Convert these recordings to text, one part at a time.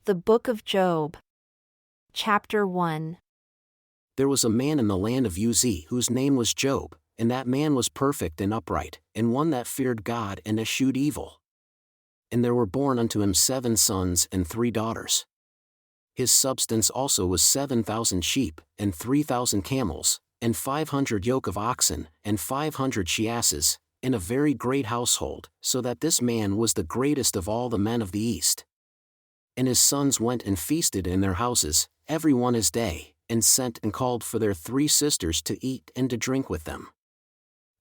The Book of Job. Chapter 1. There was a man in the land of Uz whose name was Job, and that man was perfect and upright, and one that feared God and eschewed evil. And there were born unto him 7 sons and 3 daughters. His substance also was 7,000 sheep, and 3,000 camels, and 500 yoke of oxen, and 500 she-asses, in a very great household, so that this man was the greatest of all the men of the east. And his sons went and feasted in their houses, every one his day, and sent and called for their 3 sisters to eat and to drink with them.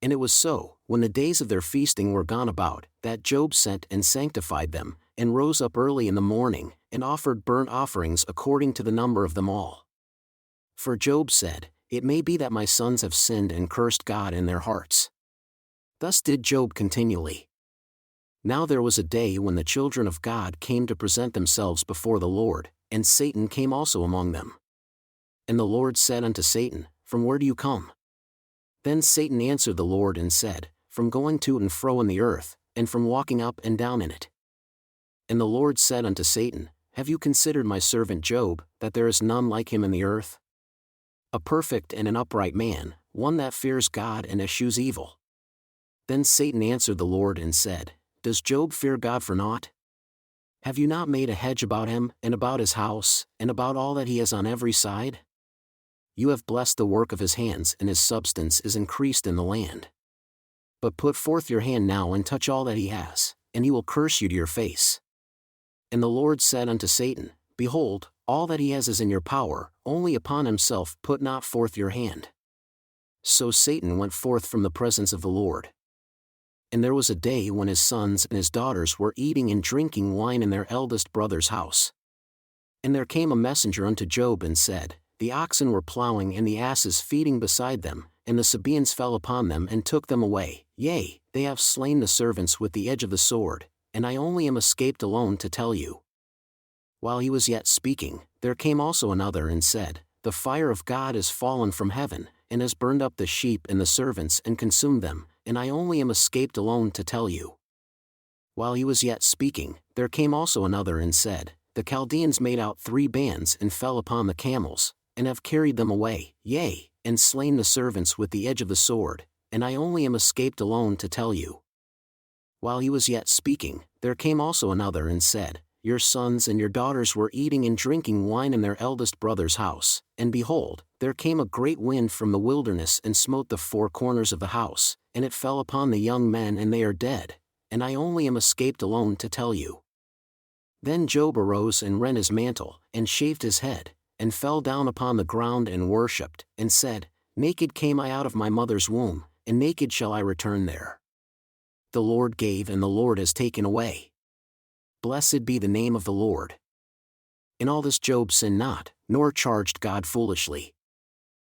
And it was so, when the days of their feasting were gone about, that Job sent and sanctified them, and rose up early in the morning, and offered burnt offerings according to the number of them all. For Job said, It may be that my sons have sinned and cursed God in their hearts. Thus did Job continually. Now there was a day when the children of God came to present themselves before the Lord, and Satan came also among them. And the Lord said unto Satan, From where do you come? Then Satan answered the Lord and said, From going to and fro in the earth, and from walking up and down in it. And the Lord said unto Satan, Have you considered my servant Job, that there is none like him in the earth? A perfect and an upright man, one that fears God and eschews evil. Then Satan answered the Lord and said, Does Job fear God for naught? Have you not made a hedge about him, and about his house, and about all that he has on every side? You have blessed the work of his hands, and his substance is increased in the land. But put forth your hand now and touch all that he has, and he will curse you to your face. And the Lord said unto Satan, Behold, all that he has is in your power, only upon himself put not forth your hand. So Satan went forth from the presence of the Lord. And there was a day when his sons and his daughters were eating and drinking wine in their eldest brother's house. And there came a messenger unto Job and said, The oxen were plowing and the asses feeding beside them, and the Sabaeans fell upon them and took them away. Yea, they have slain the servants with the edge of the sword, and I only am escaped alone to tell you. While he was yet speaking, there came also another and said, The fire of God is fallen from heaven, and has burned up the sheep and the servants and consumed them, and I only am escaped alone to tell you. While he was yet speaking, there came also another and said, The Chaldeans made out 3 bands and fell upon the camels, and have carried them away, yea, and slain the servants with the edge of the sword, and I only am escaped alone to tell you. While he was yet speaking, there came also another and said, Your sons and your daughters were eating and drinking wine in their eldest brother's house, and behold, there came a great wind from the wilderness and smote the 4 corners of the house, and it fell upon the young men and they are dead, and I only am escaped alone to tell you. Then Job arose and rent his mantle, and shaved his head, and fell down upon the ground and worshipped, and said, Naked came I out of my mother's womb, and naked shall I return there. The Lord gave and the Lord has taken away. Blessed be the name of the Lord. In all this Job sinned not, nor charged God foolishly.